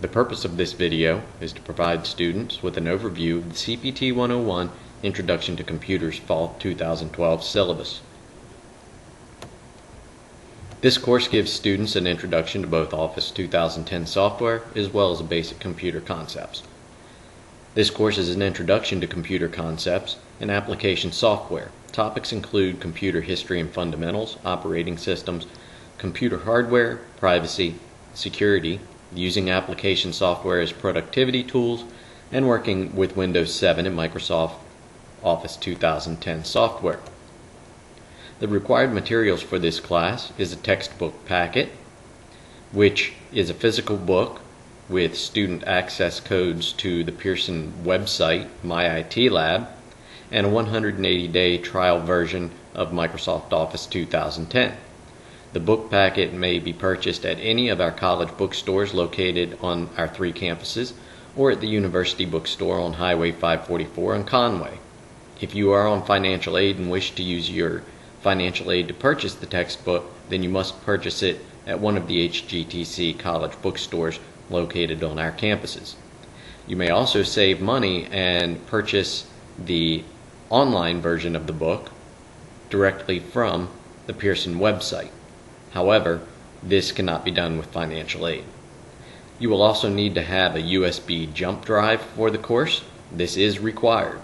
The purpose of this video is to provide students with an overview of the CPT 101 Introduction to Computers Fall 2012 syllabus. This course gives students an introduction to both Office 2010 software as well as basic computer concepts. This course is an introduction to computer concepts and application software. Topics include computer history and fundamentals, operating systems, computer hardware, privacy, security, using application software as productivity tools, and working with Windows 7 and Microsoft Office 2010 software. The required materials for this class is a textbook packet, which is a physical book with student access codes to the Pearson website, My IT Lab, and a 180-day trial version of Microsoft Office 2010. The book packet may be purchased at any of our college bookstores located on our 3 campuses or at the University Bookstore on Highway 544 in Conway. If you are on financial aid and wish to use your financial aid to purchase the textbook, then you must purchase it at one of the HGTC college bookstores located on our campuses. You may also save money and purchase the online version of the book directly from the Pearson website. However, this cannot be done with financial aid. You will also need to have a USB jump drive for the course. This is required.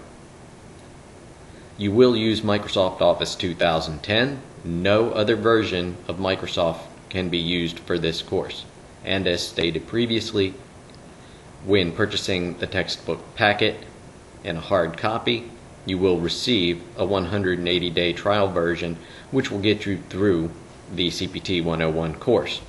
You will use Microsoft Office 2010. No other version of Microsoft can be used for this course. And as stated previously, when purchasing the textbook packet and a hard copy, you will receive a 180-day trial version which will get you through the CPT 101 course.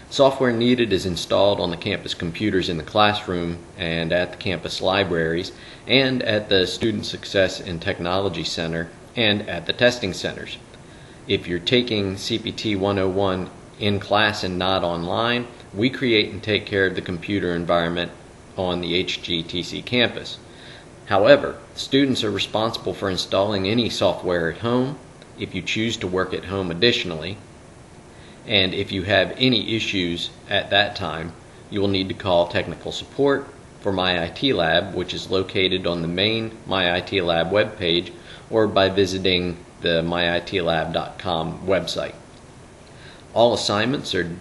Software needed is installed on the campus computers in the classroom and at the campus libraries and at the Student Success and Technology Center and at the testing centers. If you're taking CPT 101 in class and not online, we create and take care of the computer environment on the HGTC campus. However, students are responsible for installing any software at home if you choose to work at home additionally, and if you have any issues at that time, you will need to call technical support for My IT Lab, which is located on the main My IT Lab webpage, or by visiting the myitlab.com website. All assignments are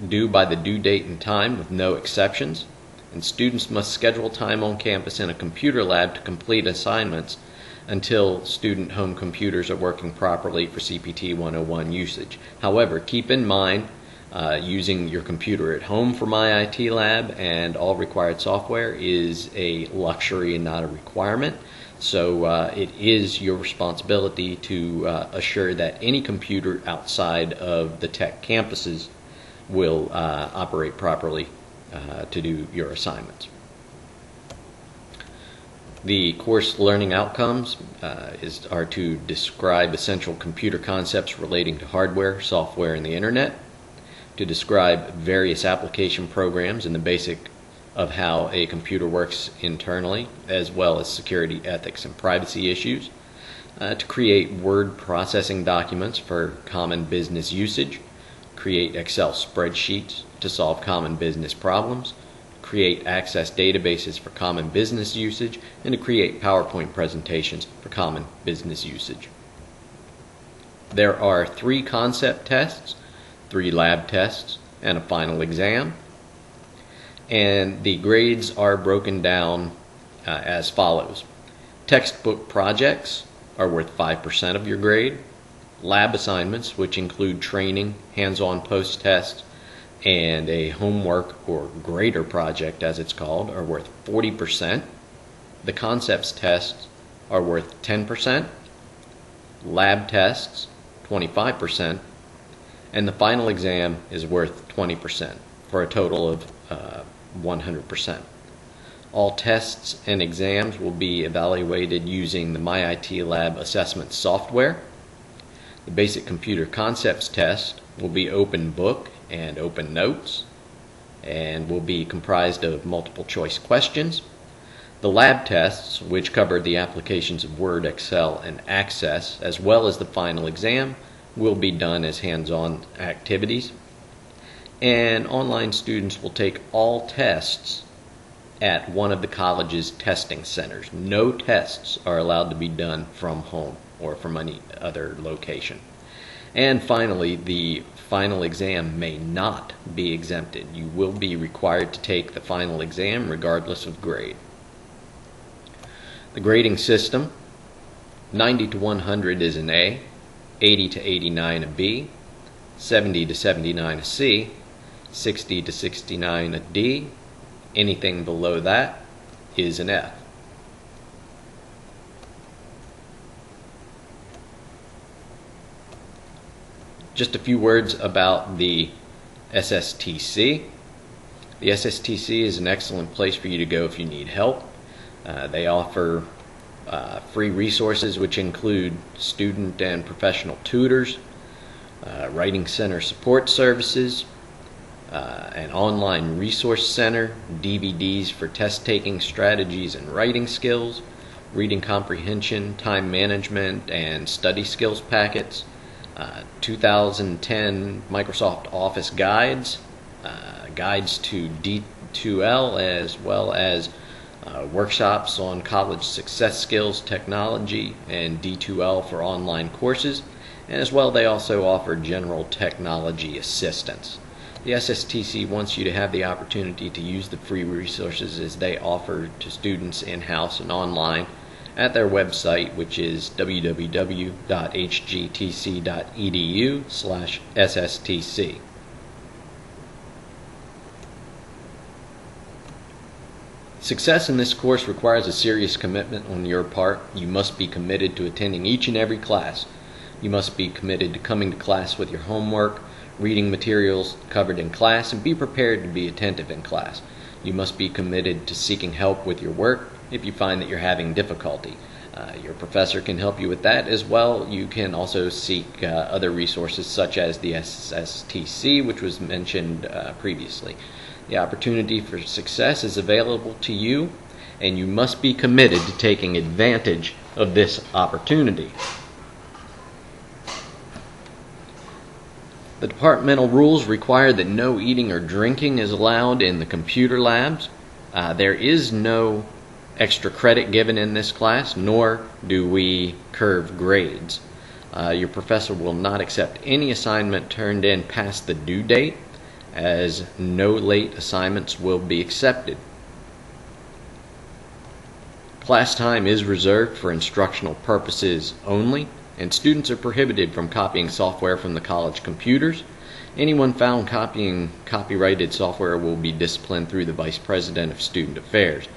due by the due date and time with no exceptions, and students must schedule time on campus in a computer lab to complete assignments until student home computers are working properly for CPT 101 usage. However, keep in mind using your computer at home for My IT Lab and all required software is a luxury and not a requirement. So it is your responsibility to assure that any computer outside of the tech campuses will operate properly to do your assignments. The course learning outcomes are to describe essential computer concepts relating to hardware, software, and the internet, to describe various application programs and the basic of how a computer works internally, as well as security, ethics, and privacy issues, to create word processing documents for common business usage, create Excel spreadsheets to solve common business problems, create access databases for common business usage, and to create PowerPoint presentations for common business usage. There are 3 concept tests, 3 lab tests, and a final exam. And the grades are broken down as follows. Textbook projects are worth 5% of your grade. Lab assignments, which include training, hands-on post-tests, and a homework or grader project as it's called, are worth 40%. The concepts tests are worth 10%. Lab tests, 25%. And the final exam is worth 20% for a total of 100%. All tests and exams will be evaluated using the My IT Lab assessment software. The basic computer concepts test will be open book and open notes and will be comprised of multiple choice questions. The lab tests, which cover the applications of Word, Excel, and Access, as well as the final exam, will be done as hands-on activities. and online students will take all tests at one of the college's testing centers. No tests are allowed to be done from home or from any other location. And finally, the final exam may not be exempted. You will be required to take the final exam regardless of grade. The grading system: 90 to 100 is an A, 80 to 89 a B, 70 to 79 a C, 60 to 69 a D. Anything below that is an F. Just a few words about the SSTC. The SSTC is an excellent place for you to go if you need help. They offer free resources which include student and professional tutors, writing center support services, an online resource center, DVDs for test-taking strategies and writing skills, reading comprehension, time management, and study skills packets, 2010 Microsoft Office guides, guides to D2L, as well as workshops on college success skills, technology, and D2L for online courses. And as well, they also offer general technology assistance. The SSTC wants you to have the opportunity to use the free resources as they offer to students in-house and online at their website, which is www.hgtc.edu/SSTC. Success in this course requires a serious commitment on your part. You must be committed to attending each and every class. You must be committed to coming to class with your homework, reading materials covered in class, and be prepared to be attentive in class. You must be committed to seeking help with your work if you find that you're having difficulty. Your professor can help you with that as well. You can also seek other resources such as the SSTC, which was mentioned previously. The opportunity for success is available to you, and you must be committed to taking advantage of this opportunity. The departmental rules require that no eating or drinking is allowed in the computer labs. There is no extra credit given in this class, nor do we curve grades. Your professor will not accept any assignment turned in past the due date, as no late assignments will be accepted. Class time is reserved for instructional purposes only, and students are prohibited from copying software from the college computers. Anyone found copying copyrighted software will be disciplined through the Vice President of Student Affairs.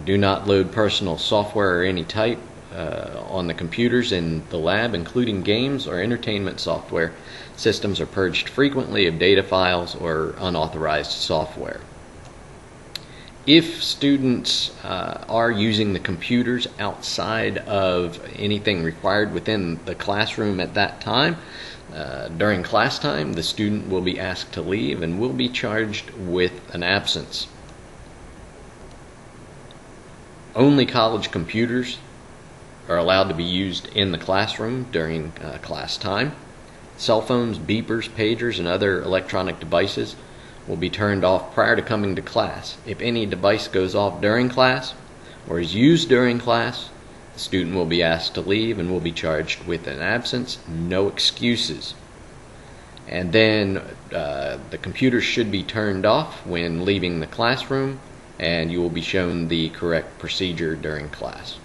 Do not load personal software or any type on the computers in the lab, including games or entertainment software. Systems are purged frequently of data files or unauthorized software. If students are using the computers outside of anything required within the classroom at that time, during class time, the student will be asked to leave and will be charged with an absence. Only college computers are allowed to be used in the classroom during class time. Cell phones, beepers, pagers, and other electronic devices will be turned off prior to coming to class. If any device goes off during class or is used during class, the student will be asked to leave and will be charged with an absence. No excuses. And then the computer should be turned off when leaving the classroom, and you will be shown the correct procedure during class.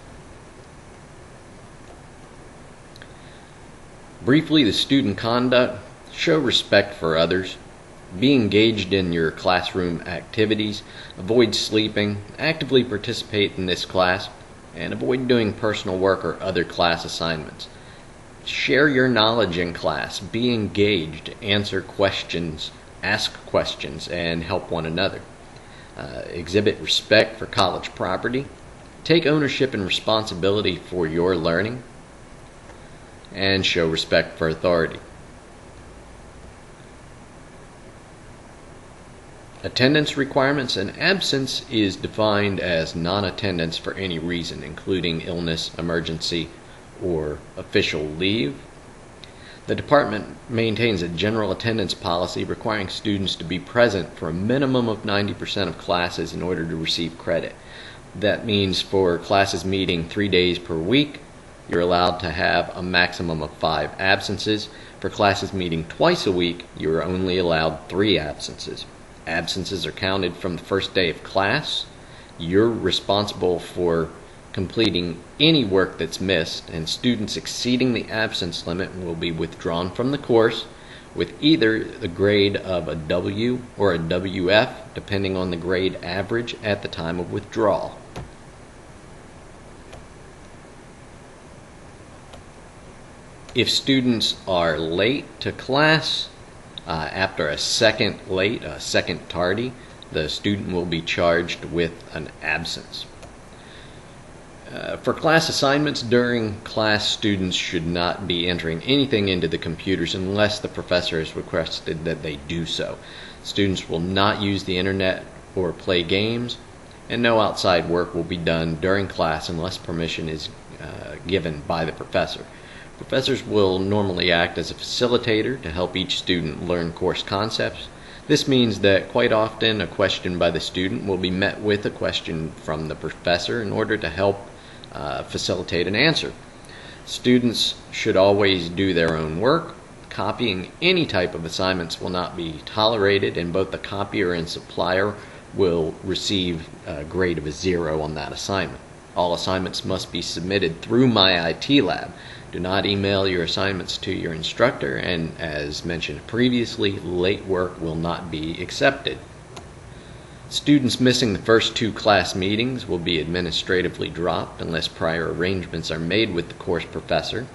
Briefly, the student conduct: show respect for others, be engaged in your classroom activities, avoid sleeping, actively participate in this class, and avoid doing personal work or other class assignments. Share your knowledge in class, be engaged, answer questions, ask questions, and help one another. Exhibit respect for college property, take ownership and responsibility for your learning, and show respect for authority. Attendance requirements: and absence is defined as non-attendance for any reason, including illness, emergency, or official leave. The department maintains a general attendance policy requiring students to be present for a minimum of 90% of classes in order to receive credit. That means for classes meeting 3 days per week, you're allowed to have a maximum of 5 absences. For classes meeting twice a week, you're only allowed 3 absences. Absences are counted from the first day of class. You're responsible for completing any work that's missed, and students exceeding the absence limit will be withdrawn from the course with either the grade of a W or a WF, depending on the grade average at the time of withdrawal. If students are late to class, after a second late, a second tardy, the student will be charged with an absence. For class assignments during class, students should not be entering anything into the computers unless the professor has requested that they do so. Students will not use the internet or play games, and no outside work will be done during class unless permission is given by the professor. Professors will normally act as a facilitator to help each student learn course concepts. This means that quite often a question by the student will be met with a question from the professor in order to help facilitate an answer. Students should always do their own work. Copying any type of assignments will not be tolerated, and both the copier and supplier will receive a grade of a 0 on that assignment. All assignments must be submitted through My IT Lab. Do not email your assignments to your instructor, and as mentioned previously, late work will not be accepted. Students missing the first 2 class meetings will be administratively dropped unless prior arrangements are made with the course professor.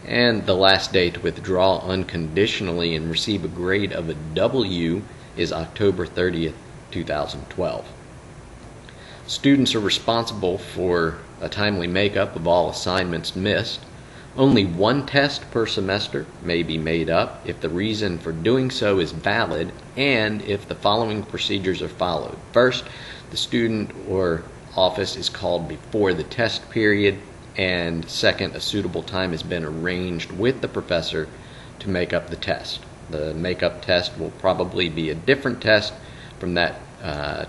And the last day to withdraw unconditionally and receive a grade of a W is October 30th, 2012. Students are responsible for a timely makeup of all assignments missed. Only 1 test per semester may be made up if the reason for doing so is valid and if the following procedures are followed. First, the student or office is called before the test period, and second, a suitable time has been arranged with the professor to make up the test. The makeup test will probably be a different test from that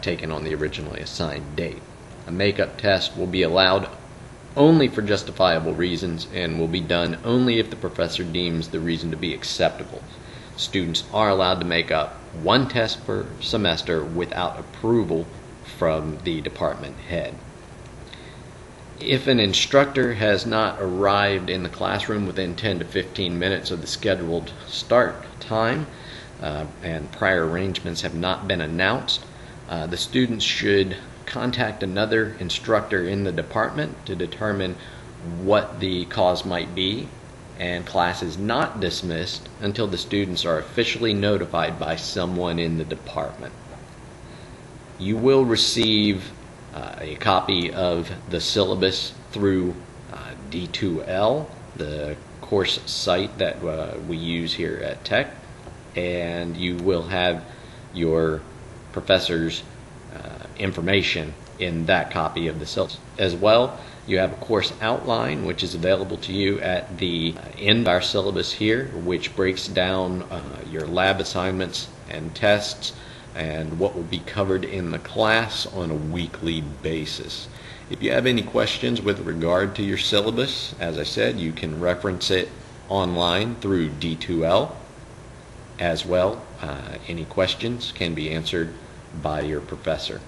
taken on the originally assigned date. A makeup test will be allowed only for justifiable reasons and will be done only if the professor deems the reason to be acceptable. Students are allowed to make up 1 test per semester without approval from the department head. If an instructor has not arrived in the classroom within 10 to 15 minutes of the scheduled start time and prior arrangements have not been announced, the students should contact another instructor in the department to determine what the cause might be, and class is not dismissed until the students are officially notified by someone in the department. You will receive a copy of the syllabus through D2L, the course site that we use here at Tech, and you will have your professor's information in that copy of the syllabus. As well, you have a course outline which is available to you at the end of our syllabus here, which breaks down your lab assignments and tests and what will be covered in the class on a weekly basis. If you have any questions with regard to your syllabus, as I said, you can reference it online through D2L. As well, any questions can be answered by your professor.